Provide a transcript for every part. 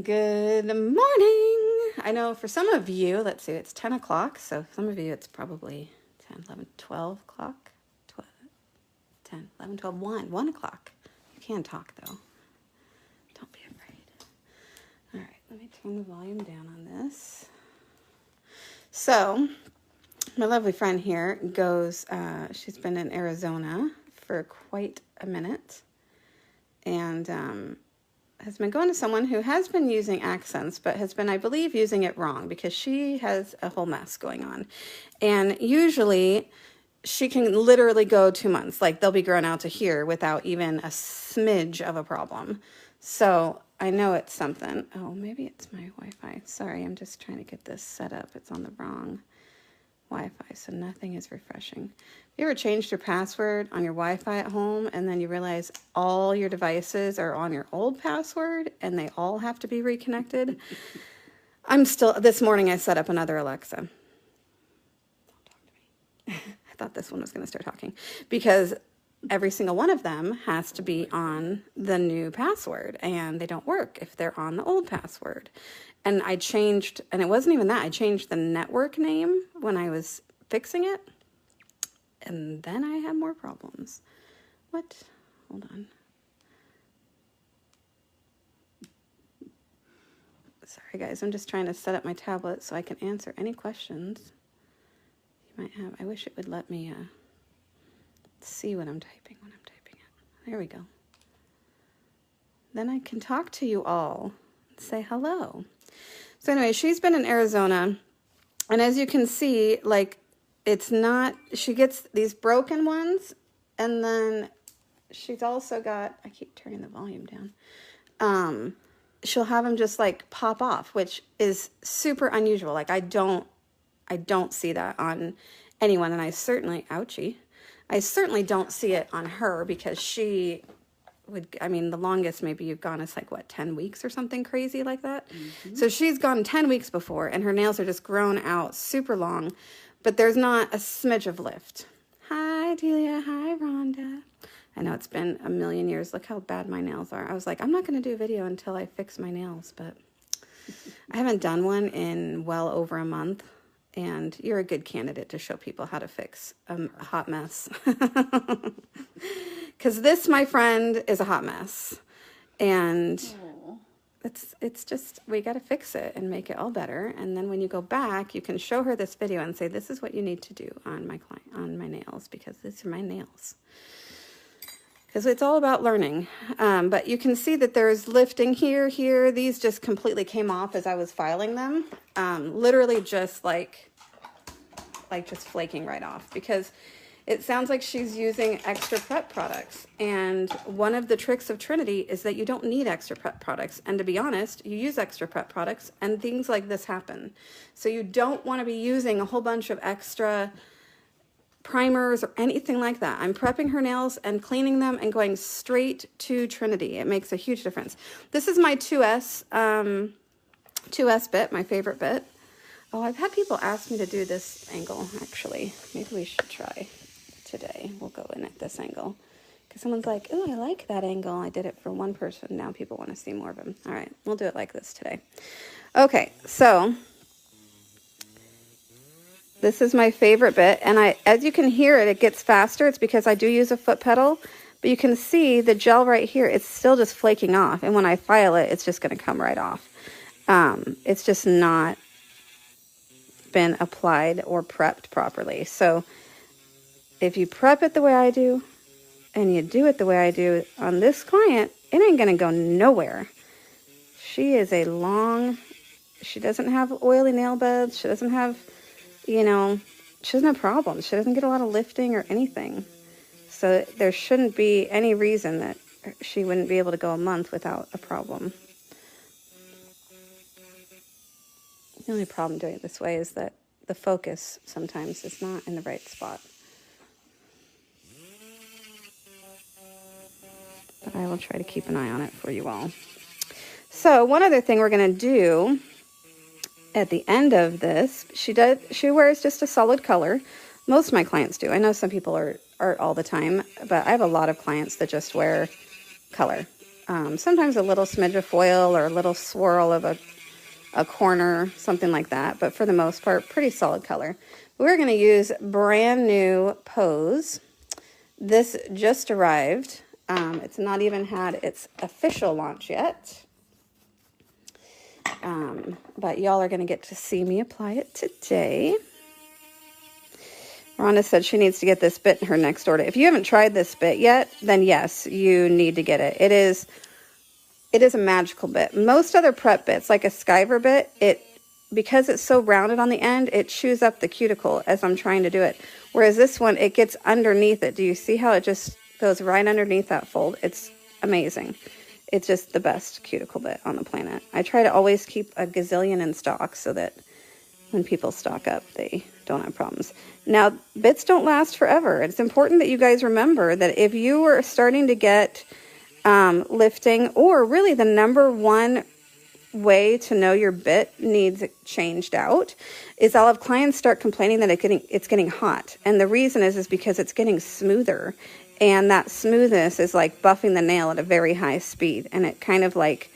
Good morning. I know for some of you, let's see, it's 10 o'clock. So some of you, it's probably 10, 11, 12 o'clock. 10, 11, 12, 1 o'clock. You can talk though. Don't be afraid. All right, let me turn the volume down on this. So my lovely friend here goes, she's been in Arizona for quite a minute. And has been going to someone who has been using Akzentz, but has been, I believe, using it wrong because she has a whole mess going on. And usually she can literally go 2 months. Like they'll be grown out to here without even a smidge of a problem. So I know it's something. Oh, maybe it's my Wi-Fi. Sorry, I'm just trying to get this set up. It's on the wrong Wi-Fi, so nothing is refreshing. Have you ever changed your password on your Wi-Fi at home and then you realize all your devices are on your old password and they all have to be reconnected? This morning I set up another Alexa. Don't talk to me. I thought this one was going to start talking because every single one of them has to be on the new password and they don't work if they're on the old password. And I changed, and it wasn't even that, I changed the network name when I was fixing it. And then I had more problems. What? Hold on. Sorry guys, I'm just trying to set up my tablet so I can answer any questions you might have. I wish it would let me see what I'm typing when I'm typing it. There we go. Then I can talk to you all and say hello. So anyway, she's been in Arizona, and as you can see, like, it's not, she gets these broken ones, and then she's also got, I keep turning the volume down, she'll have them just like pop off, which is super unusual. Like I don't see that on anyone, and I certainly don't see it on her because she would, I mean, the longest maybe you've gone is like, what, 10 weeks or something crazy like that? Mm-hmm. So she's gone 10 weeks before, and her nails are just grown out super long, but there's not a smidge of lift. Hi, Delia. Hi, Rhonda. I know it's been a million years. Look how bad my nails are. I was like, I'm not going to do a video until I fix my nails, but I haven't done one in well over a month, and you're a good candidate to show people how to fix a hot mess. Because this, my friend, is a hot mess. And it's just, we got to fix it and make it all better. And then when you go back, you can show her this video and say, this is what you need to do on my nails, because these are my nails. Because it's all about learning. But you can see that there's lifting here. These just completely came off as I was filing them. Literally just like just flaking right off, because it sounds like she's using extra prep products. And one of the tricks of Trinity is that you don't need extra prep products. And to be honest, you use extra prep products and things like this happen. So you don't want to be using a whole bunch of extra primers or anything like that. I'm prepping her nails and cleaning them and going straight to Trinity. It makes a huge difference. This is my 2S bit, my favorite bit. Oh, I've had people ask me to do this angle, actually. Maybe we should try today. We'll go in at this angle. Because someone's like, oh, I like that angle. I did it for one person. Now people want to see more of them. All right, we'll do it like this today. Okay, so this is my favorite bit. And as you can hear it, it gets faster. It's because I do use a foot pedal. But you can see the gel right here. It's still just flaking off. And when I file it, it's just going to come right off. It's just not been applied or prepped properly. So if you prep it the way I do and you do it the way I do on this client, it ain't gonna go nowhere. She is she doesn't have oily nail beds. She doesn't have, she doesn't have problems. She doesn't get a lot of lifting or anything. So there shouldn't be any reason that she wouldn't be able to go a month without a problem. The only problem doing it this way is that the focus sometimes is not in the right spot. But I will try to keep an eye on it for you all. So one other thing we're going to do at the end of this, she wears just a solid color. Most of my clients do. I know some people are all the time, but I have a lot of clients that just wear color. Sometimes a little smidge of foil or a little swirl of a corner, something like that. But for the most part, pretty solid color. We're going to use brand new Pose. This just arrived. It's not even had its official launch yet. But y'all are going to get to see me apply it today. Rhonda said she needs to get this bit in her next order. If you haven't tried this bit yet, then yes, you need to get it. It is a magical bit. Most other prep bits, like a skiver bit, because it's so rounded on the end, it chews up the cuticle as I'm trying to do it. Whereas this one, it gets underneath it. Do you see how it just goes right underneath that fold? It's amazing. It's just the best cuticle bit on the planet. I try to always keep a gazillion in stock so that when people stock up, they don't have problems. Now, bits don't last forever. It's important that you guys remember that if you are starting to get lifting, or really the number one way to know your bit needs changed out, is I'll have clients start complaining that it's getting hot. And the reason is because it's getting smoother. And that smoothness is like buffing the nail at a very high speed. And it kind of like,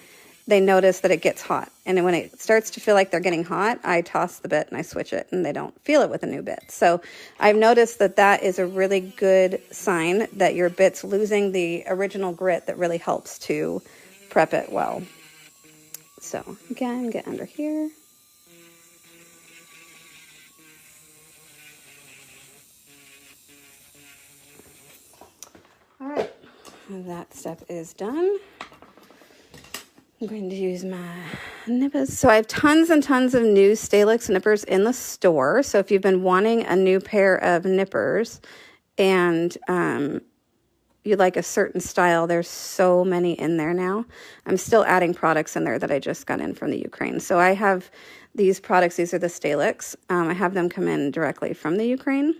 they notice that it gets hot. And when it starts to feel like they're getting hot, I toss the bit and I switch it, and they don't feel it with a new bit. So I've noticed that that is a really good sign that your bit's losing the original grit that really helps to prep it well. So again, get under here. All right, that step is done. I'm going to use my nippers. So I have tons and tons of new Stalix nippers in the store. So if you've been wanting a new pair of nippers and you like a certain style, there's so many in there now. I'm still adding products in there that I just got in from the Ukraine. So I have these products. These are the Stalix. I have them come in directly from the Ukraine,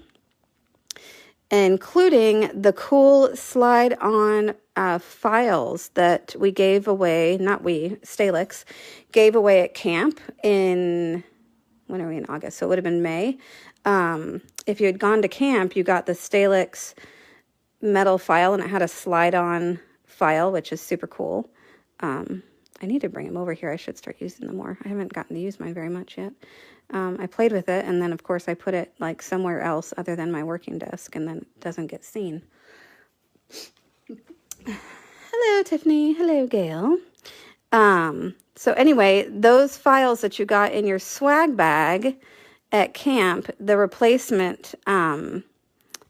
including the cool slide-on files that we gave away, Stalix, gave away at camp in, when are we in August? So it would have been May. If you had gone to camp, you got the Stalix metal file, and it had a slide-on file, which is super cool. I need to bring them over here. I should start using them more. I haven't gotten to use mine very much yet. I played with it, and then, of course, I put it like somewhere else other than my working desk, and then it doesn't get seen. Hello, Tiffany. Hello, Gail. So anyway, those files that you got in your swag bag at camp, the replacement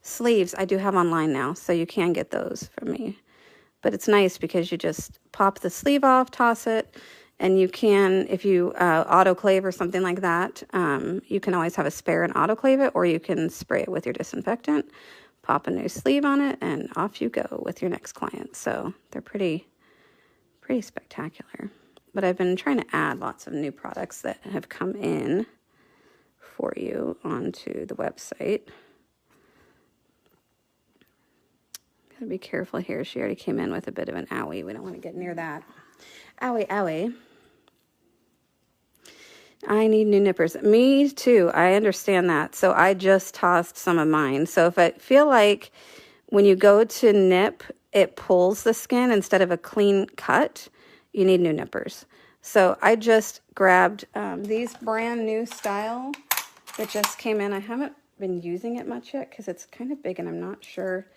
sleeves, I do have online now, so you can get those from me. But it's nice because you just pop the sleeve off, toss it, and you can, if you autoclave or something like that, you can always have a spare and autoclave it, or you can spray it with your disinfectant, pop a new sleeve on it, and off you go with your next client. So they're pretty spectacular. But I've been trying to add lots of new products that have come in for you onto the website. Gotta be careful here. She already came in with a bit of an owie. We don't want to get near that. Owie, owie. I need new nippers. Me too. I understand that. So I just tossed some of mine. So if I feel like when you go to nip, it pulls the skin instead of a clean cut, you need new nippers. So I just grabbed these brand new style that just came in. I haven't been using it much yet because it's kind of big and I'm not sure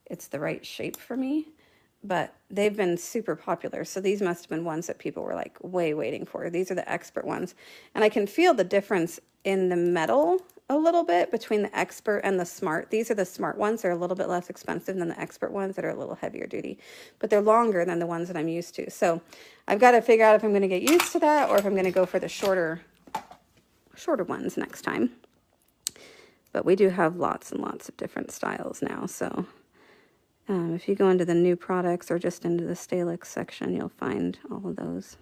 it's the right shape for me, but they've been super popular. So these must have been ones that people were like way waiting for. These are the expert ones. And I can feel the difference in the metal a little bit between the expert and the smart. These are the smart ones. They're a little bit less expensive than the expert ones that are a little heavier duty, but they're longer than the ones that I'm used to. So I've got to figure out if I'm going to get used to that or if I'm going to go for the shorter ones next time. But we do have lots and lots of different styles now. So if you go into the new products or just into the Stalix section, you'll find all of those.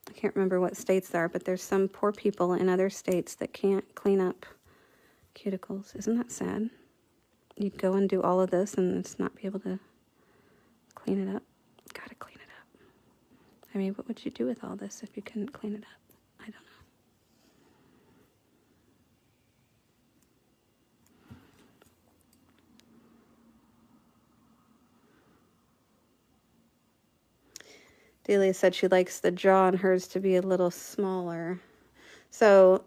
I can't remember what states they are, but there's some poor people in other states that can't clean up cuticles. Isn't that sad? You'd go and do all of this and just not be able to clean it up. Gotta clean it up. I mean, what would you do with all this if you couldn't clean it up? I don't know. Delia said she likes the jaw on hers to be a little smaller. So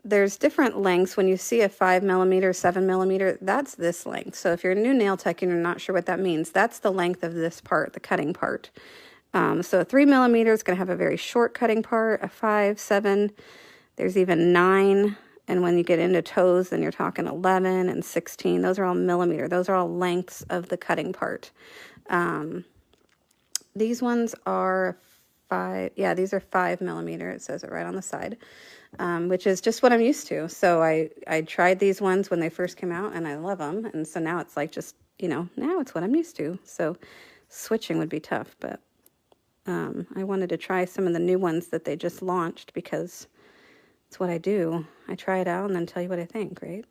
there's different lengths. When you see a 5 millimeter, 7 millimeter, that's this length. So if you're a new nail tech and you're not sure what that means, that's the length of this part, the cutting part. So a 3 millimeter is going to have a very short cutting part, a 5, 7, there's even 9. And when you get into toes, then you're talking 11 and 16. Those are all millimeter. Those are all lengths of the cutting part. These ones are 5, yeah, these are 5 millimeter. It says it right on the side, which is just what I'm used to. So I tried these ones when they first came out and I love them. And so now it's like just, you know, now it's what I'm used to. So switching would be tough, but I wanted to try some of the new ones that they just launched because it's what I do. I try it out and then tell you what I think, right?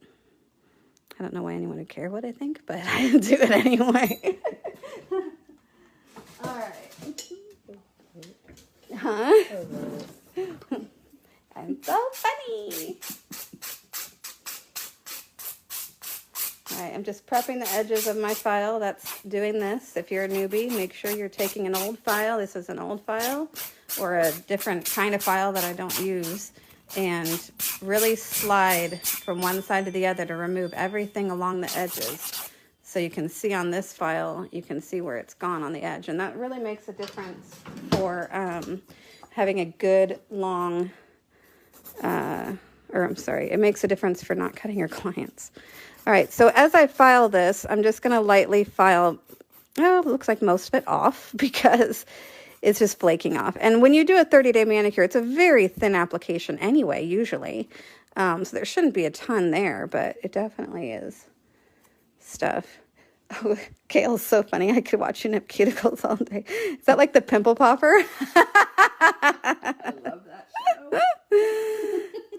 I don't know why anyone would care what I think, but I do it anyway. All right. Huh? I'm so funny. All right, I'm just prepping the edges of my file. That's doing this. If you're a newbie, make sure you're taking an old file. This is an old file or a different kind of file that I don't use. And really slide from one side to the other to remove everything along the edges. So you can see on this file, you can see where it's gone on the edge. And that really makes a difference for having a good long, it makes a difference for not cutting your clients. All right, so as I file this, I'm just gonna lightly file, it looks like most of it off because it's just flaking off. And when you do a 30-day manicure, it's a very thin application anyway, usually. So there shouldn't be a ton there, but it definitely is stuff. Oh, Gail's so funny. I could watch you nip cuticles all day. Is that like the pimple popper? I love that show.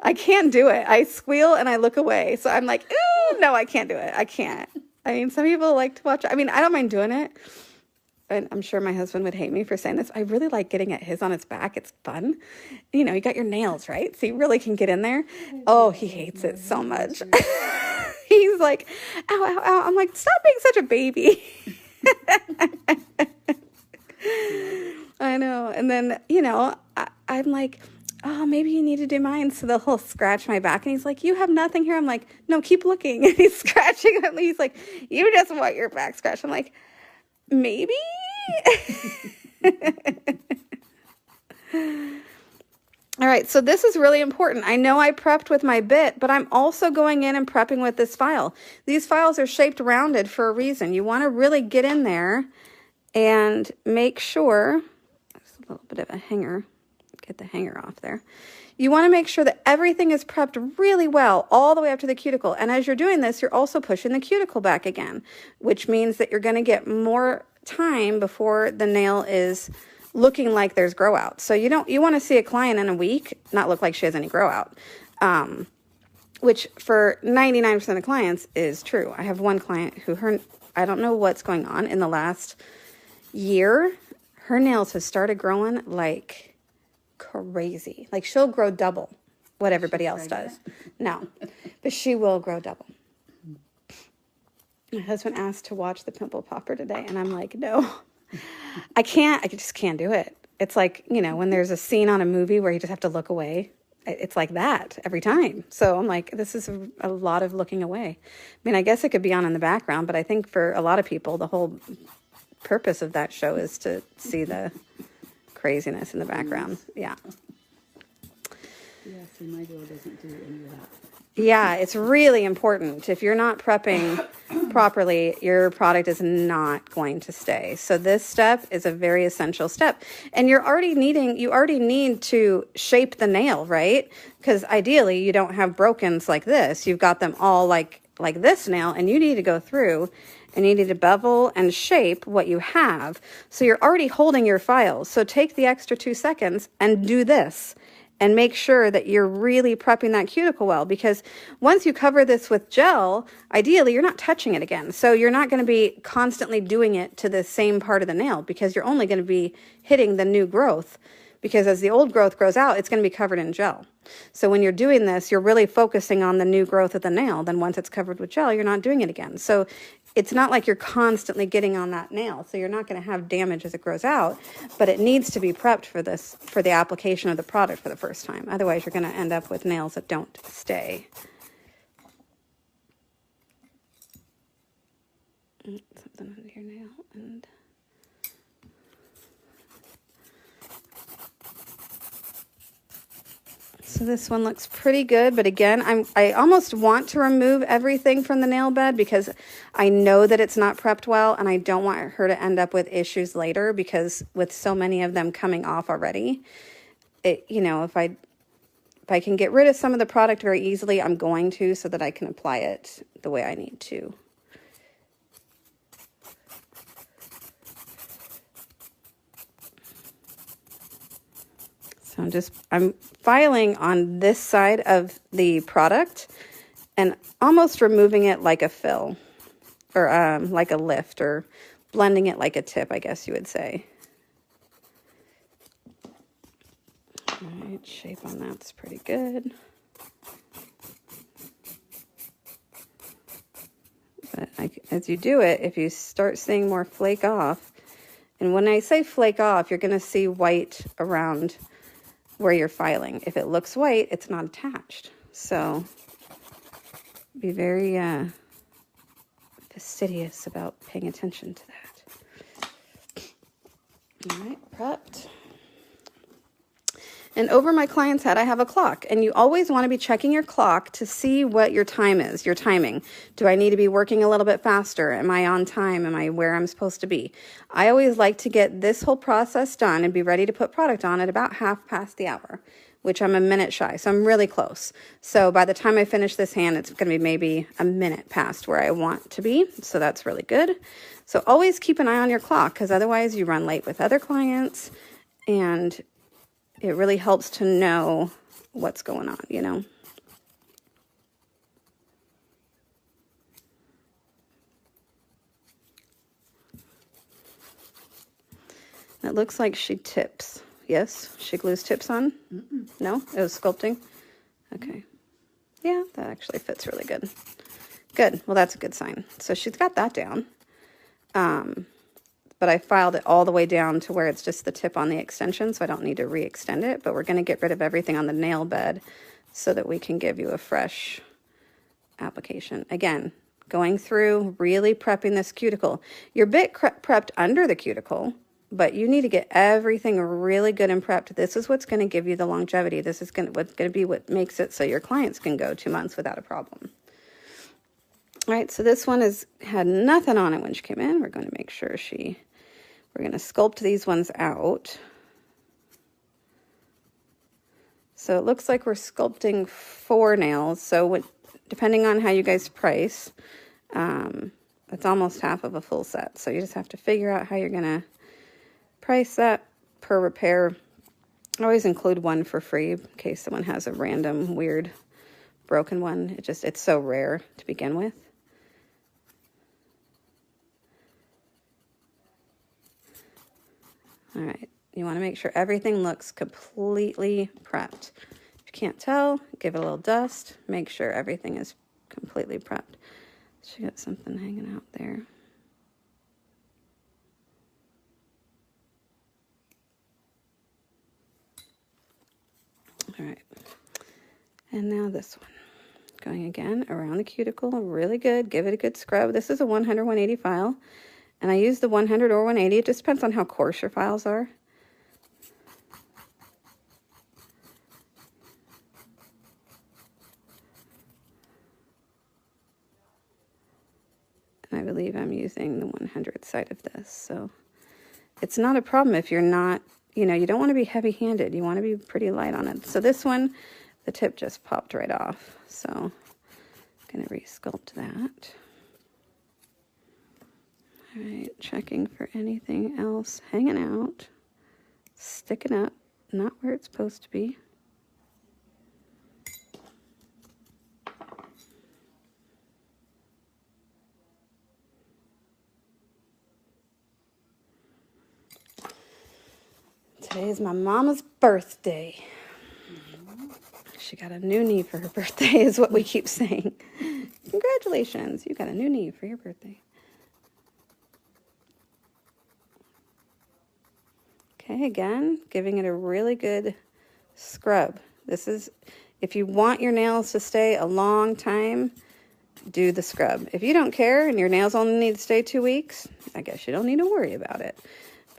I can't do it. I squeal and I look away. So I'm like, ooh, no, I can't do it. I can't. I mean, some people like to watch it. I mean, I don't mind doing it. And I'm sure my husband would hate me for saying this. I really like getting at his on his back. It's fun. You know, you got your nails, right? So you really can get in there. Oh, he hates it so much. He's like, ow, ow, ow. I'm like, stop being such a baby. I know. And then, you know, I'm like, oh, maybe you need to do mine. So he'll scratch my back. And he's like, you have nothing here. I'm like, no, keep looking. And he's scratching at me. He's like, you just want your back scratched. I'm like, maybe. All right, so this is really important. I know I prepped with my bit, but I'm also going in and prepping with this file. These files are shaped rounded for a reason. You want to really get in there and make sure, there's a little bit of a hanger, get the hanger off there. You want to make sure that everything is prepped really well all the way up to the cuticle. And as you're doing this, you're also pushing the cuticle back again, which means that you're going to get more time before the nail is looking like there's grow out. So you want to see a client in a week not look like she has any grow out, which for 99% of clients is true. I have one client who I don't know what's going on in the last year. Her nails have started growing like crazy. Like she'll grow double what everybody else does. No, but she will grow double. My husband asked to watch the pimple popper today, and I'm like, no, I can't. I just can't do it. It's like, you know, when there's a scene on a movie where you just have to look away. It's like that every time. So I'm like, this is a lot of looking away. I mean, I guess it could be on in the background, but I think for a lot of people, the whole purpose of that show is to see the craziness in the background. Yeah. Yeah, see, my girl doesn't do any of that. Yeah, it's really important. If you're not prepping properly, your product is not going to stay. So this step is a very essential step. And you already need to shape the nail, right? Because ideally you don't have brokens like this. You've got them all like this nail, and you need to go through and you need to bevel and shape what you have. So you're already holding your files. So take the extra 2 seconds and do this. And make sure that you're really prepping that cuticle well, because once you cover this with gel, ideally you're not touching it again. So you're not going to be constantly doing it to the same part of the nail, because you're only going to be hitting the new growth, because as the old growth grows out, it's going to be covered in gel. So when you're doing this, you're really focusing on the new growth of the nail. Then once it's covered with gel, you're not doing it again. So it's not like you're constantly getting on that nail, so you're not going to have damage as it grows out, but it needs to be prepped for the application of the product for the first time. Otherwise, you're going to end up with nails that don't stay. Something under your nail, and so this one looks pretty good, but again, I almost want to remove everything from the nail bed because I know that it's not prepped well, and I don't want her to end up with issues later, because with so many of them coming off already, you know, if I can get rid of some of the product very easily, I'm going to, so that I can apply it the way I need to. So I'm filing on this side of the product and almost removing it like a fill, or like a lift, or blending it like a tip, I guess you would say. All right, shape on that's pretty good. But as you do it, if you start seeing more flake off, and when I say flake off, you're going to see white around where you're filing. If it looks white, it's not attached. So be very fastidious about paying attention to that. All right, prepped. And over my client's head, I have a clock, and you always want to be checking your clock to see what your time is, your timing. Do I need to be working a little bit faster? Am I on time? Am I where I'm supposed to be? I always like to get this whole process done and be ready to put product on at about 1/2 past the hour, which I'm a minute shy, so I'm really close. So by the time I finish this hand, it's going to be maybe a minute past where I want to be, so that's really good. So always keep an eye on your clock, because otherwise you run late with other clients, and it really helps to know what's going on, you know. It looks like she tips. Yes, she glues tips on? Mm-mm. No? It was sculpting? Okay. Yeah, that actually fits really good. Good. Well, that's a good sign. So she's got that down. But I filed it all the way down to where it's just the tip on the extension, so I don't need to re-extend it. But we're going to get rid of everything on the nail bed so that we can give you a fresh application. Again, going through, really prepping this cuticle. You're a bit prepped under the cuticle, but you need to get everything really good and prepped. This is what's going to give you the longevity. This is what's going to be what makes it so your clients can go 2 months without a problem. All right, so this one had nothing on it when she came in. We're going to make sure we're going to sculpt these ones out. So it looks like we're sculpting 4 nails. So depending on how you guys price, it's almost half of a full set. So you just have to figure out how you're going to price that per repair. I always include one for free in case someone has a random, weird, broken one. It's so rare to begin with. All right, you want to make sure everything looks completely prepped. If you can't tell, give it a little dust. Make sure everything is completely prepped. She got something hanging out there. All right, and now this one. Going again around the cuticle, really good. Give it a good scrub. This is a 100-180 file. And I use the 100 or 180. It just depends on how coarse your files are. And I believe I'm using the 100 side of this. So it's not a problem if you're not, you don't want to be heavy-handed. You want to be pretty light on it. So this one, the tip just popped right off. So I'm going to re-sculpt that. All right, checking for anything else hanging out, sticking up, not where it's supposed to be. Today is my mama's birthday. She got a new knee for her birthday is what we keep saying. Congratulations, you got a new knee for your birthday. Okay, again, giving it a really good scrub. This is, if you want your nails to stay a long time, do the scrub. If you don't care and your nails only need to stay 2 weeks, I guess you don't need to worry about it.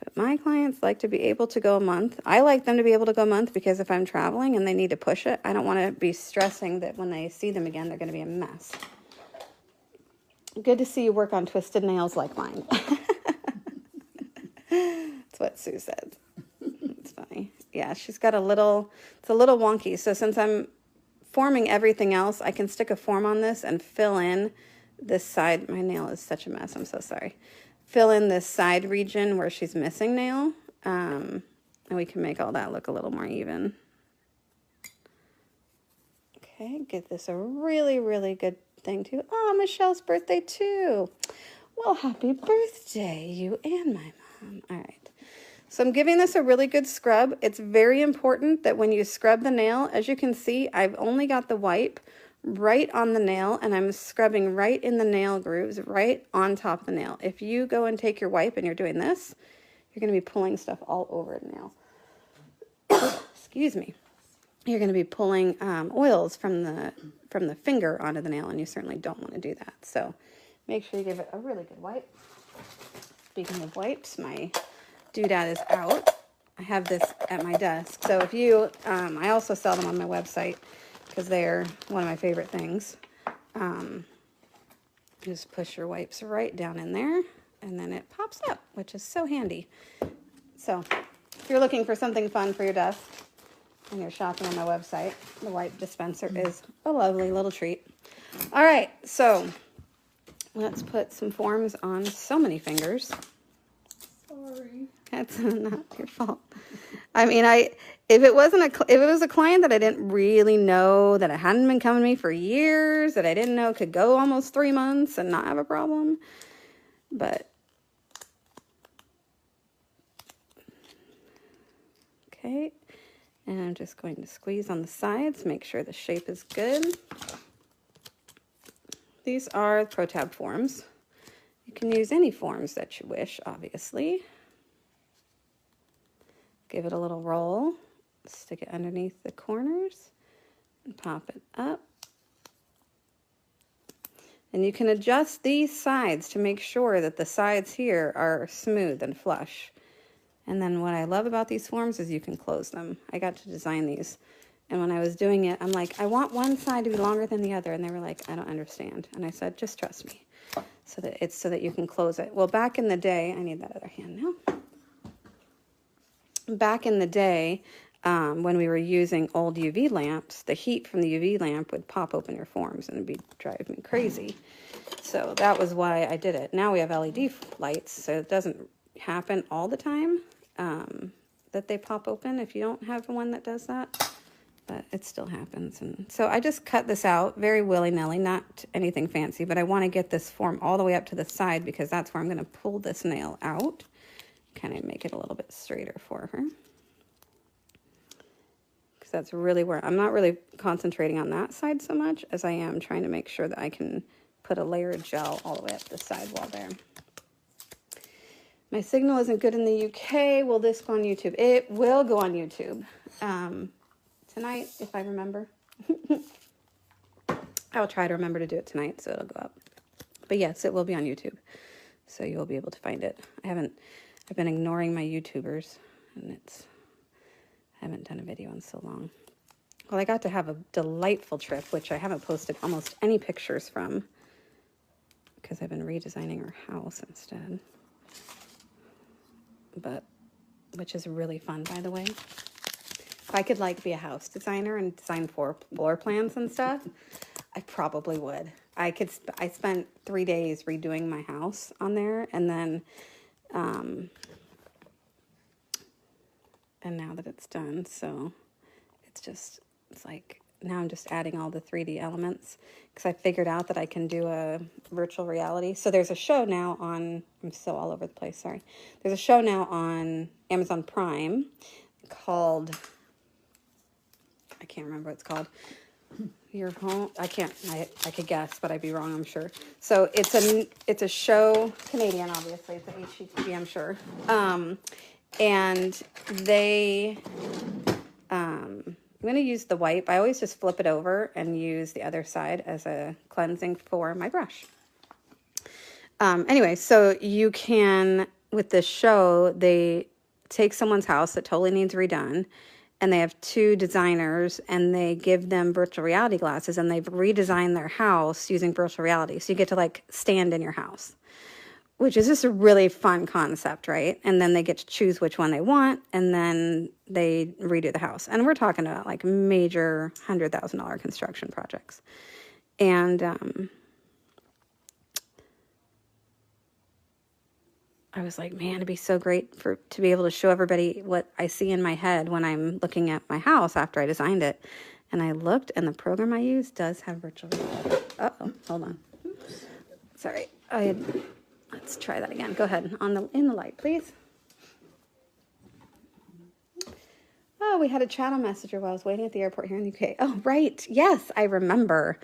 But my clients like to be able to go a month. I like them to be able to go a month because if I'm traveling and they need to push it, I don't want to be stressing that when they see them again, they're going to be a mess. Good to see you work on twisted nails like mine. That's what Sue said. It's funny. Yeah, she's got a little, it's a little wonky. So since I'm forming everything else, I can stick a form on this and fill in this side. My nail is such a mess. I'm so sorry. Fill in this side region where she's missing nail. And we can make all that look a little more even. Okay, give this a really, really good thing too. Oh, Michelle's birthday too. Well, happy birthday, you and my mom. All right. So I'm giving this a really good scrub. It's very important that when you scrub the nail, as you can see, I've only got the wipe right on the nail, and I'm scrubbing right in the nail grooves, right on top of the nail. If you go and take your wipe and you're doing this, you're going to be pulling stuff all over the nail. Excuse me. You're going to be pulling oils from the finger onto the nail, and you certainly don't want to do that. So make sure you give it a really good wipe. Speaking of wipes, my doodad is out. I have this at my desk. So if you, I also sell them on my website because they're one of my favorite things. Just push your wipes right down in there, and then it pops up, which is so handy. So if you're looking for something fun for your desk and you're shopping on my website, the wipe dispenser is a lovely little treat. All right, so let's put some forms on so many fingers. Sorry. That's not your fault. I mean, if it was a client that I didn't really know, that it hadn't been coming to me for years, that I didn't know could go almost 3 months and not have a problem, but okay. And I'm just going to squeeze on the sides, make sure the shape is good. These are ProTab forms. You can use any forms that you wish, obviously. Give it a little roll, stick it underneath the corners, and pop it up. And you can adjust these sides to make sure that the sides here are smooth and flush. And then what I love about these forms is you can close them. I got to design these. And when I was doing it, I'm like, I want one side to be longer than the other. And they were like, I don't understand. And I said, just trust me. So that it's so that you can close it. Well, back in the day, I need that other hand now. Back in the day, when we were using old UV lamps, the heat from the UV lamp would pop open your forms and it'd be drive me crazy. So that was why I did it. Now we have LED lights, so it doesn't happen all the time that they pop open if you don't have one that does that. But it still happens. And so I just cut this out very willy-nilly, not anything fancy, but I want to get this form all the way up to the side because that's where I'm going to pull this nail out. Kind of make it a little bit straighter for her. Because that's really where, I'm not really concentrating on that side so much as I am trying to make sure that I can put a layer of gel all the way up the sidewall there. My signal isn't good in the UK. Will this go on YouTube? It will go on YouTube. Tonight, if I remember. I will try to remember to do it tonight, so it'll go up. But yes, it will be on YouTube, so you'll be able to find it. I've been ignoring my YouTubers, and I haven't done a video in so long. Well, I got to have a delightful trip, which I haven't posted almost any pictures from, because I've been redesigning our house instead. But, which is really fun, by the way. If I could like be a house designer and design floor plans and stuff, I probably would. I spent 3 days redoing my house on there, and then, and now that it's done, so it's like, now I'm just adding all the 3D elements, because I figured out that I can do a virtual reality. So there's a show now on, I'm still all over the place, sorry. There's a show now on Amazon Prime called, I can't remember what it's called. Your home, I could guess, but I'd be wrong, I'm sure. So it's a show, Canadian, obviously, it's an HGTV, I'm sure. And they, I'm going to use the wipe. I always just flip it over and use the other side as a cleansing for my brush. Anyway, so you can, with this show, they take someone's house that totally needs redone, and they have two designers, and they give them virtual reality glasses, and they've redesigned their house using virtual reality. So you get to like stand in your house, which is just a really fun concept, right? And then they get to choose which one they want, and then they redo the house. And we're talking about like major $100,000 construction projects. And I was like, man, it'd be so great to be able to show everybody what I see in my head when I'm looking at my house after I designed it. And I looked, and the program I use does have virtual reality. Uh-oh, hold on. Sorry, let's try that again. Go ahead, in the light, please. Oh, we had a channel messenger while I was waiting at the airport here in the UK. Oh, right. Yes, I remember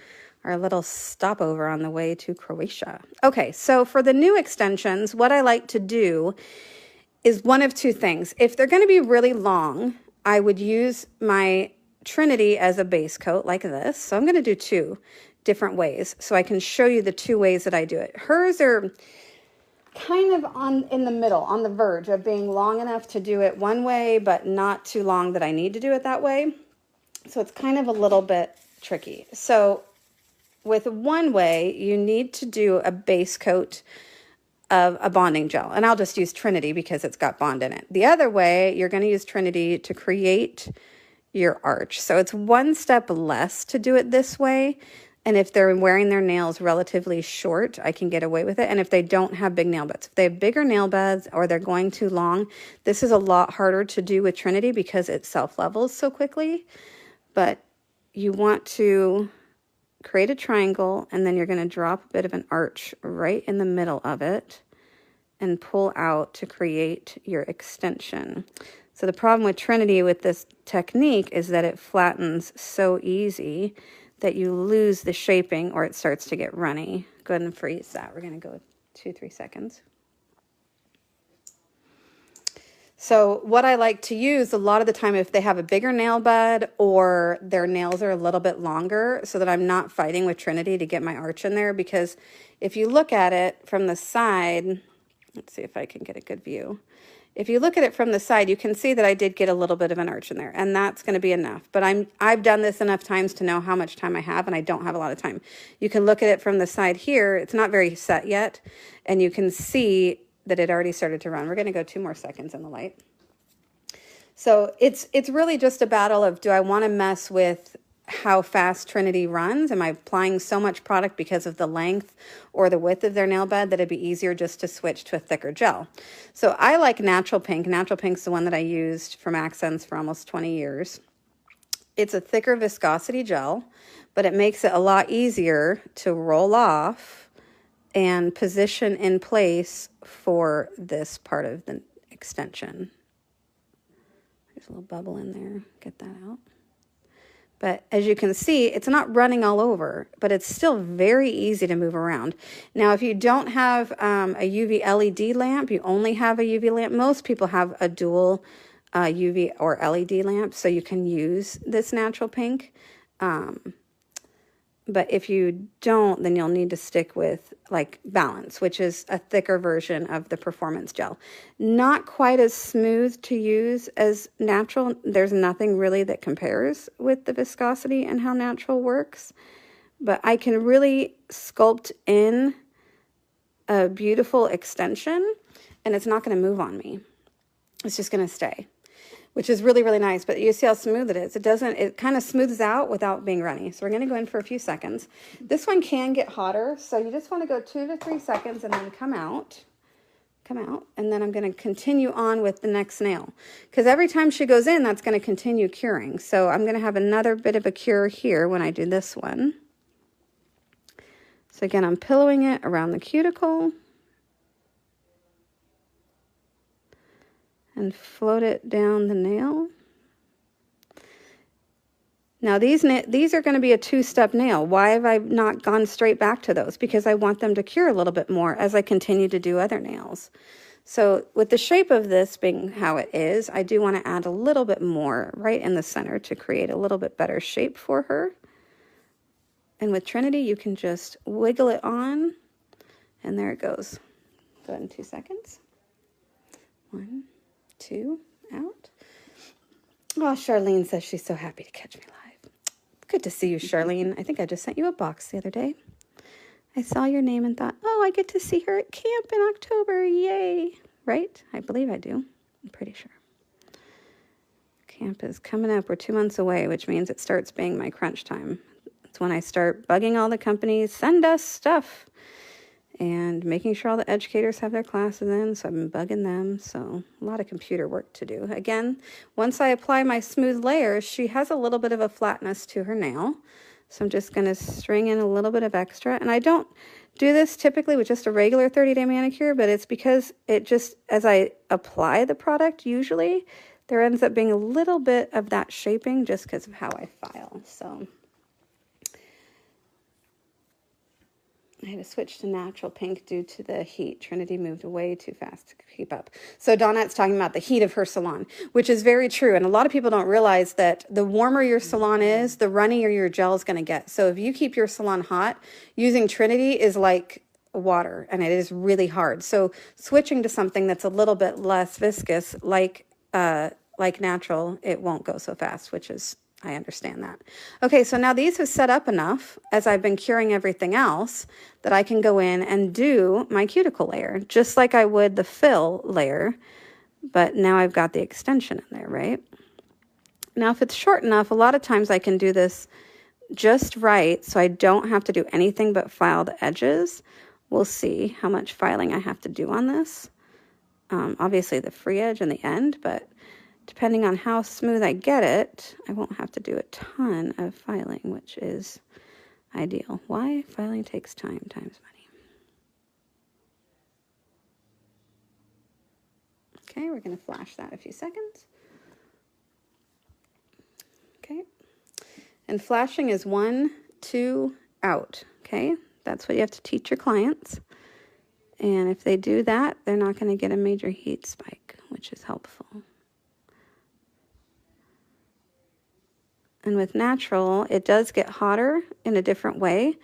our little stopover on the way to Croatia. Okay, so for the new extensions, what I like to do is one of two things. If they're going to be really long, I would use my Trinity as a base coat like this. So I'm going to do two different ways so I can show you the two ways that I do it. Hers are kind of in the middle, on the verge of being long enough to do it one way, but not too long that I need to do it that way. So it's kind of a little bit tricky. So with one way, you need to do a base coat of a bonding gel. And I'll just use Trinity because it's got bond in it. The other way, you're going to use Trinity to create your arch. So it's one step less to do it this way. And if they're wearing their nails relatively short, I can get away with it. And if they don't have big nail beds, if they have bigger nail beds or they're going too long, this is a lot harder to do with Trinity because it self-levels so quickly. But you want to create a triangle, and then you're going to drop a bit of an arch right in the middle of it and pull out to create your extension. So the problem with Trinity with this technique is that it flattens so easy that you lose the shaping or it starts to get runny. Go ahead and freeze that. We're going to go 2-3 seconds. So what I like to use a lot of the time, if they have a bigger nail bed or their nails are a little bit longer, so that I'm not fighting with Trinity to get my arch in there, because if you look at it from the side, let's see if I can get a good view. If you look at it from the side, you can see that I did get a little bit of an arch in there, and that's going to be enough. But I've done this enough times to know how much time I have, and I don't have a lot of time. You can look at it from the side here. It's not very set yet, and you can see that it already started to run. We're going to go 2 more seconds in the light. So it's really just a battle of, do I want to mess with how fast Trinity runs? Am I applying so much product because of the length or the width of their nail bed that it'd be easier just to switch to a thicker gel? So I like Natural Pink. Natural Pink's the one that I used from Akzentz for almost 20 years. It's a thicker viscosity gel, but it makes it a lot easier to roll off and position in place for this part of the extension. There's a little bubble in there. Get that out. But as you can see, it's not running all over, but it's still very easy to move around. Now, if you don't have a UV LED lamp, you only have a UV lamp. Most people have a dual UV or LED lamp, so you can use this Natural Pink. But if you don't, then you'll need to stick with like Balance, which is a thicker version of the Performance Gel. Not quite as smooth to use as Natural. There's nothing really that compares with the viscosity and how Natural works. But I can really sculpt in a beautiful extension, and it's not going to move on me. It's just going to stay, which is really, really nice. But you see how smooth it is. It kind of smooths out without being runny. So we're going to go in for a few seconds. This one can get hotter, so you just want to go 2 to 3 seconds and then come out. And then I'm going to continue on with the next nail. Because every time she goes in, that's going to continue curing. So I'm going to have another bit of a cure here when I do this one. So again, I'm pillowing it around the cuticle. And float it down the nail. Now these are going to be a 2-step nail. Why have I not gone straight back to those? Because I want them to cure a little bit more as I continue to do other nails. So with the shape of this being how it is, I do want to add a little bit more right in the center to create a little bit better shape for her. And with Trinity, you can just wiggle it on, and there it goes. Go ahead in 2 seconds. 1, 2, out. Oh, Charlene says she's so happy to catch me live. Good to see you, Charlene. I think I just sent you a box the other day. I saw your name and thought, oh, I get to see her at camp in October. Yay. Right? I believe I do. I'm pretty sure. Camp is coming up. We're 2 months away, which means it starts being my crunch time. It's when I start bugging all the companies, send us stuff, and making sure all the educators have their classes in. So I've been bugging them. So a lot of computer work to do. Again, once I apply my smooth layers, she has a little bit of a flatness to her nail. So I'm just going to string in a little bit of extra. And I don't do this typically with just a regular 30-day manicure, but it's because it just, as I apply the product, usually there ends up being a little bit of that shaping just because of how I file. So I had to switch to natural pink due to the heat. Trinity moved way too fast to keep up. So Dawnette's talking about the heat of her salon, which is very true. And a lot of people don't realize that the warmer your salon is, the runnier your gel is going to get. So if you keep your salon hot, using Trinity is like water, and it is really hard. So switching to something that's a little bit less viscous, like natural, it won't go so fast, which is, I understand that. Okay, so now these have set up enough as I've been curing everything else that I can go in and do my cuticle layer, just like I would the fill layer, but now I've got the extension in there, right? Now, if it's short enough, a lot of times I can do this just right, so I don't have to do anything but file the edges. We'll see how much filing I have to do on this. Obviously the free edge and the end, but depending on how smooth I get it, I won't have to do a ton of filing, which is ideal. Why? Filing takes time times money. Okay, we're going to flash that a few seconds. Okay. And flashing is 1, 2, out. Okay, that's what you have to teach your clients. And if they do that, they're not going to get a major heat spike, which is helpful. And with natural, it does get hotter in a different way.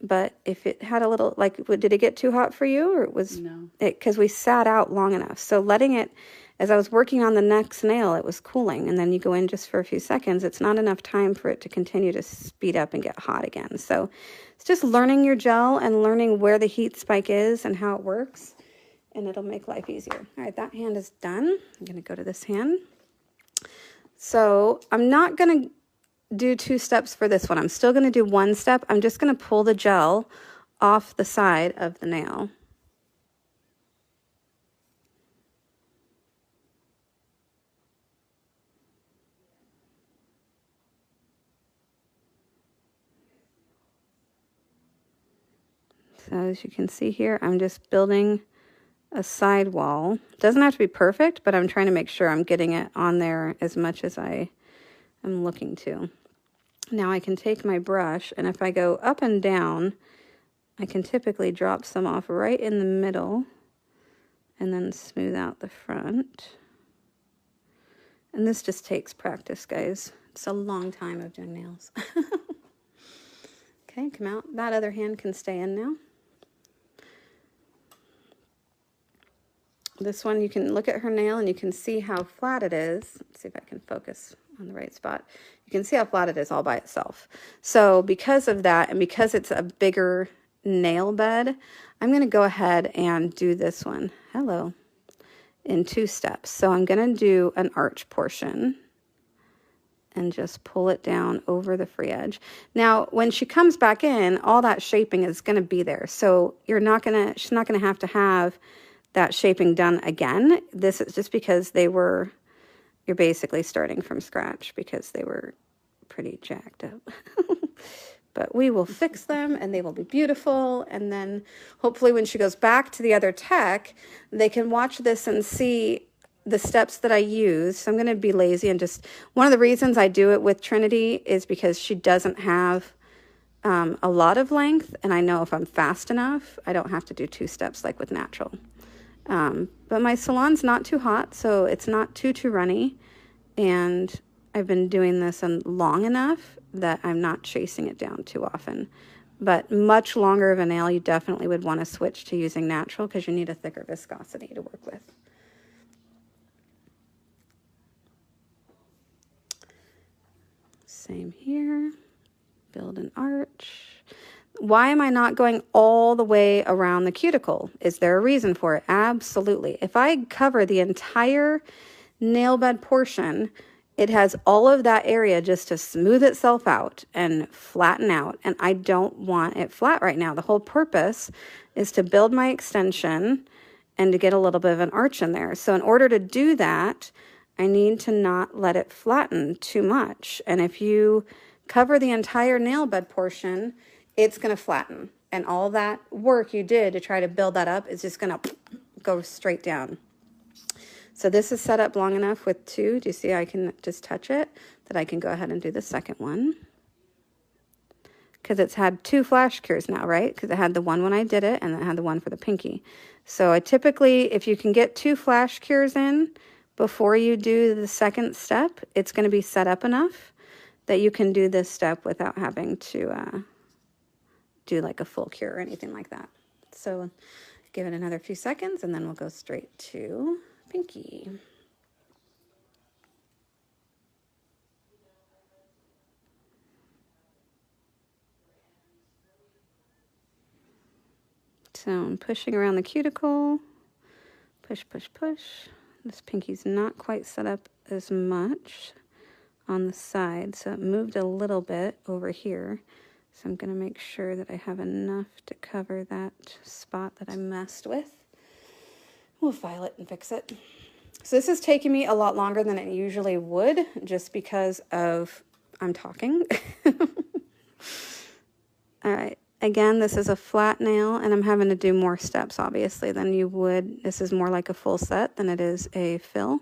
But if it had a little, like, did it get too hot for you? Or it was, No. Because we sat out long enough. So letting it, as I was working on the next nail, it was cooling. And then you go in just for a few seconds. It's not enough time for it to continue to speed up and get hot again. So it's just learning your gel and learning where the heat spike is and how it works. And it'll make life easier. All right, that hand is done. I'm going to go to this hand. So I'm not going to do 2 steps for this one. I'm still going to do 1 step. I'm just going to pull the gel off the side of the nail. So as you can see here, I'm just building a side wall. It doesn't have to be perfect, but I'm trying to make sure I'm getting it on there as much as I am looking to. Now I can take my brush, and if I go up and down, I can typically drop some off right in the middle and then smooth out the front. And this just takes practice, guys. It's a long time of doing nails. Okay, come out. That other hand can stay in now. This one, you can look at her nail and you can see how flat it is. Let's see if I can focus on the right spot. You can see how flat it is all by itself. So because of that, and because it's a bigger nail bed, I'm going to go ahead and do this one. Hello. In 2 steps. So I'm going to do an arch portion and just pull it down over the free edge. Now, when she comes back in, all that shaping is going to be there. So she's not going to have that shaping done again. This is just because you're basically starting from scratch because they were pretty jacked up. But we will fix them and they will be beautiful. And then hopefully when she goes back to the other tech, they can watch this and see the steps that I use. So I'm going to be lazy and just, one of the reasons I do it with Trinity is because she doesn't have a lot of length. And I know if I'm fast enough, I don't have to do 2 steps like with natural. But my salon's not too hot, so it's not too runny. And I've been doing this long enough that I'm not chasing it down too often. But much longer of a nail, you definitely would want to switch to using natural because you need a thicker viscosity to work with. Same here. Build an arch. Why am I not going all the way around the cuticle? Is there a reason for it? Absolutely. If I cover the entire nail bed portion, it has all of that area just to smooth itself out and flatten out. And I don't want it flat right now. The whole purpose is to build my extension and to get a little bit of an arch in there. So in order to do that, I need to not let it flatten too much. And if you cover the entire nail bed portion, it's going to flatten. And all that work you did to try to build that up is just going to go straight down. So this is set up long enough with 2. Do you see I can just touch it? That I can go ahead and do the second one. Because it's had 2 flash cures now, right? Because it had the one when I did it, and it had the one for the pinky. So I typically, if you can get 2 flash cures in before you do the second step, it's going to be set up enough that you can do this step without having to do like a full cure or anything like that. So give it another few seconds, and then we'll go straight to pinky. So I'm pushing around the cuticle. Push, push, push. This pinky's not quite set up as much on the side, so it moved a little bit over here. So I'm going to make sure that I have enough to cover that spot that I messed with. We'll file it and fix it. So this is taking me a lot longer than it usually would, just because of I'm talking. All right. Again, this is a flat nail, and I'm having to do more steps, obviously, than you would. This is more like a full set than it is a fill.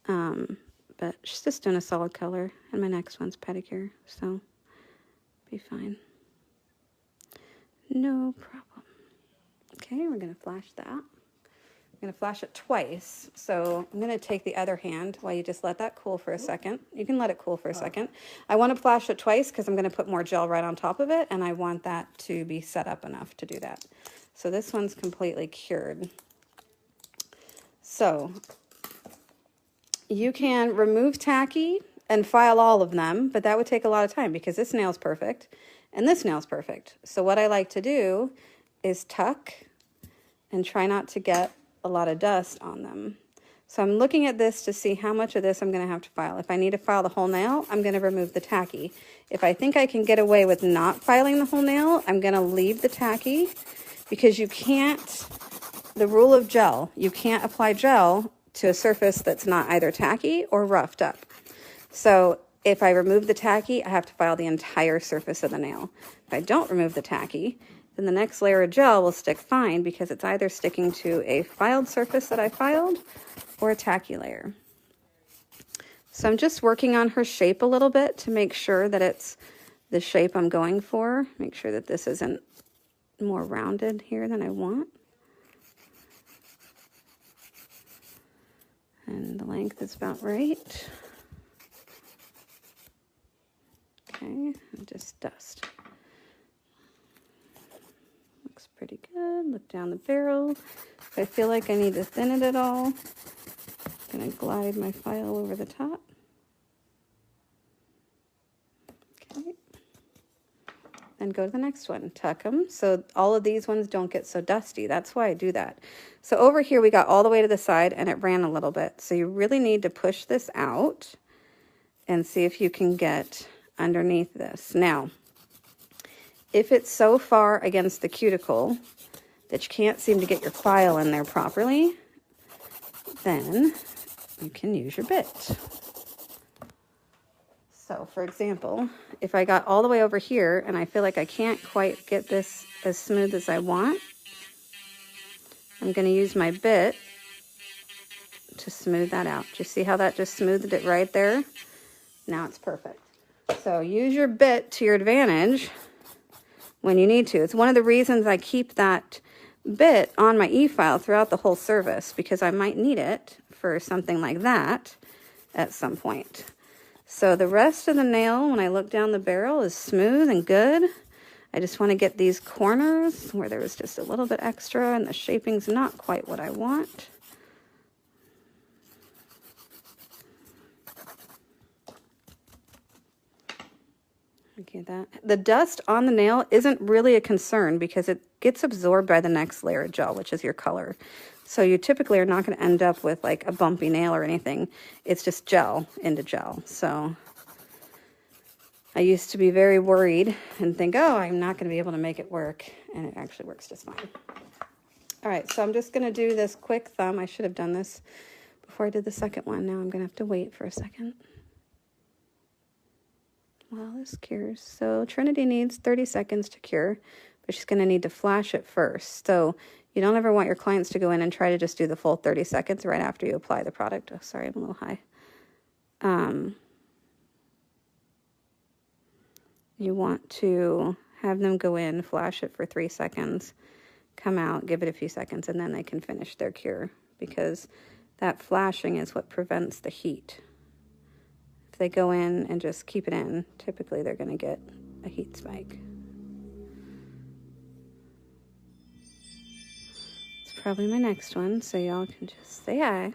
But she's just doing a solid color, and my next one's pedicure, so be fine. No problem. Okay, we're going to flash that. I'm going to flash it twice. So I'm going to take the other hand while you just let that cool for a second. You can let it cool for a second. I want to flash it twice because I'm going to put more gel right on top of it, and I want that to be set up enough to do that. So this one's completely cured. So you can remove tacky and file all of them, but that would take a lot of time because this nail's perfect and this nail's perfect. So what I like to do is tuck and try not to get a lot of dust on them. So I'm looking at this to see how much of this I'm going to have to file. If I need to file the whole nail, I'm going to remove the tacky. If I think I can get away with not filing the whole nail, I'm going to leave the tacky, because you can't, the rule of gel, you can't apply gel to a surface that's not either tacky or roughed up. So if I remove the tacky, I have to file the entire surface of the nail. If I don't remove the tacky, then the next layer of gel will stick fine because it's either sticking to a filed surface that I filed or a tacky layer. So I'm just working on her shape a little bit to make sure that it's the shape I'm going for. Make sure that this isn't more rounded here than I want. And the length is about right. Okay, and just dust. Looks pretty good. Look down the barrel. If I feel like I need to thin it at all, I'm going to glide my file over the top. Okay. Then go to the next one. Tuck them so all of these ones don't get so dusty. That's why I do that. So over here we got all the way to the side and it ran a little bit. So you really need to push this out and see if you can get underneath this. Now, if it's so far against the cuticle that you can't seem to get your file in there properly, then you can use your bit. So, for example, if I got all the way over here and I feel like I can't quite get this as smooth as I want, I'm going to use my bit to smooth that out. Do you see how that just smoothed it right there? Now it's perfect. So use your bit to your advantage when you need to. It's one of the reasons I keep that bit on my e-file throughout the whole service because I might need it for something like that at some point. So the rest of the nail, when I look down the barrel, is smooth and good. I just want to get these corners where there was just a little bit extra and the shaping's not quite what I want. Okay, the dust on the nail isn't really a concern because it gets absorbed by the next layer of gel, which is your color. So you typically are not going to end up with like a bumpy nail or anything. It's just gel into gel. So I used to be very worried and think, oh, I'm not going to be able to make it work. And it actually works just fine. All right, so I'm just going to do this quick thumb. I should have done this before I did the second one. Now I'm going to have to wait for a second. Well, this cures. So Trinity needs 30 seconds to cure, but she's going to need to flash it first. So you don't ever want your clients to go in and try to just do the full 30 seconds right after you apply the product. Oh, sorry, I'm a little high. You want to have them go in, flash it for 3 seconds, come out, give it a few seconds, and then they can finish their cure because that flashing is what prevents the heat. If they go in and just keep it in, typically they're going to get a heat spike. It's probably my next one, so y'all can just say hi.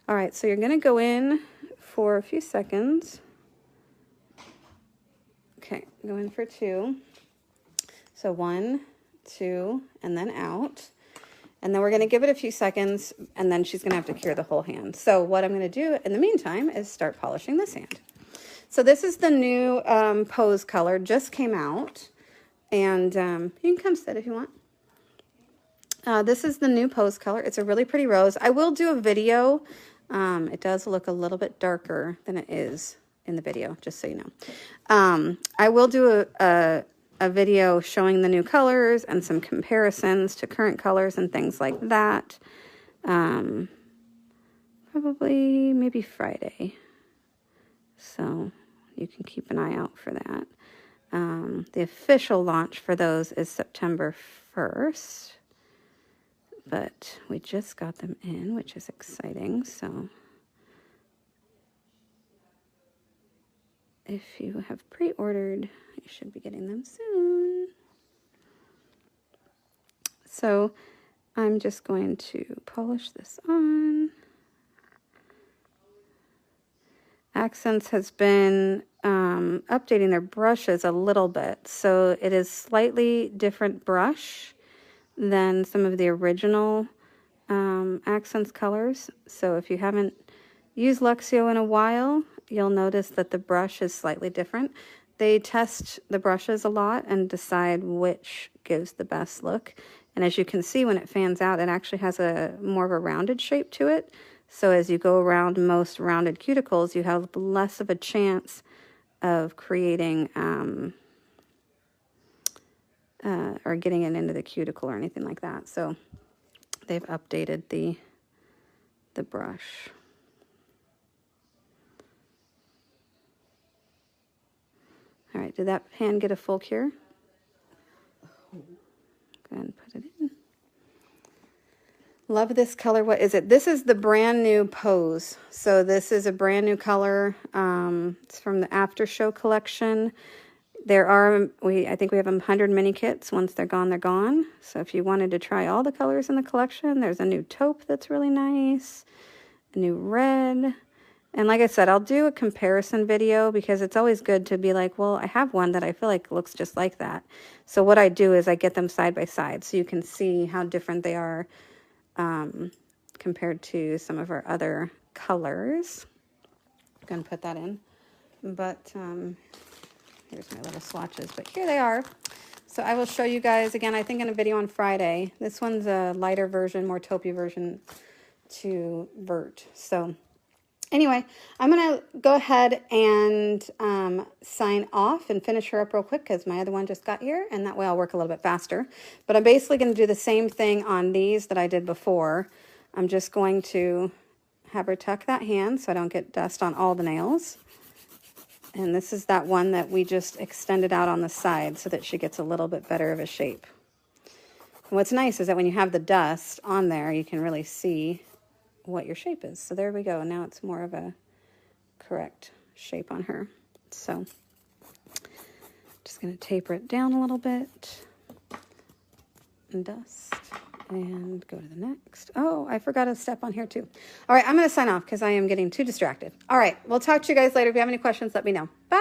All right, so you're going to go in for a few seconds. Okay, go in for 2. So 1, 2, and then out. And then we're going to give it a few seconds, and then she's going to have to cure the whole hand. So what I'm going to do in the meantime is start polishing this hand. So this is the new Pose color, just came out. And you can come sit if you want. This is the new Pose color. It's a really pretty rose. I will do a video. It does look a little bit darker than it is in the video, just so you know. I will do a video showing the new colors and some comparisons to current colors and things like that. Probably maybe Friday. So you can keep an eye out for that. The official launch for those is September 1st. But we just got them in, which is exciting. So if you have pre-ordered, you should be getting them soon. So I'm just going to polish this on. Akzentz has been updating their brushes a little bit. So it is slightly different brush than some of the original Akzentz colors. So if you haven't used Luxio in a while, you'll notice that the brush is slightly different. They test the brushes a lot and decide which gives the best look. And as you can see, when it fans out, it actually has a more of a rounded shape to it. So as you go around most rounded cuticles, you have less of a chance of creating or getting it into the cuticle or anything like that. So they've updated the brush. All right, did that hand get a full cure? Go ahead and put it in. Love this color. What is it? This is the brand new Pose. So this is a brand new color. It's from the After Show collection. There are, I think we have 100 mini kits. Once they're gone, they're gone. So if you wanted to try all the colors in the collection, there's a new taupe that's really nice, a new red. And like I said, I'll do a comparison video because it's always good to be like, well, I have one that I feel like looks just like that. So what I do is I get them side by side so you can see how different they are compared to some of our other colors. I'm going to put that in. But here's my little swatches. But here they are. So I will show you guys, again, I think in a video on Friday. This one's a lighter version, more taupey version to Vert. So anyway, I'm going to go ahead and sign off and finish her up real quick because my other one just got here, and that way I'll work a little bit faster. But I'm basically going to do the same thing on these that I did before. I'm just going to have her tuck that hand so I don't get dust on all the nails. And this is that one that we just extended out on the side so that she gets a little bit better of a shape. What's nice is that when you have the dust on there, you can really see what your shape is. So there we go. Now it's more of a correct shape on her. So just going to taper it down a little bit and dust and go to the next. Oh, I forgot a step on here too. All right, I'm going to sign off because I am getting too distracted. All right, we'll talk to you guys later. If you have any questions, let me know. Bye.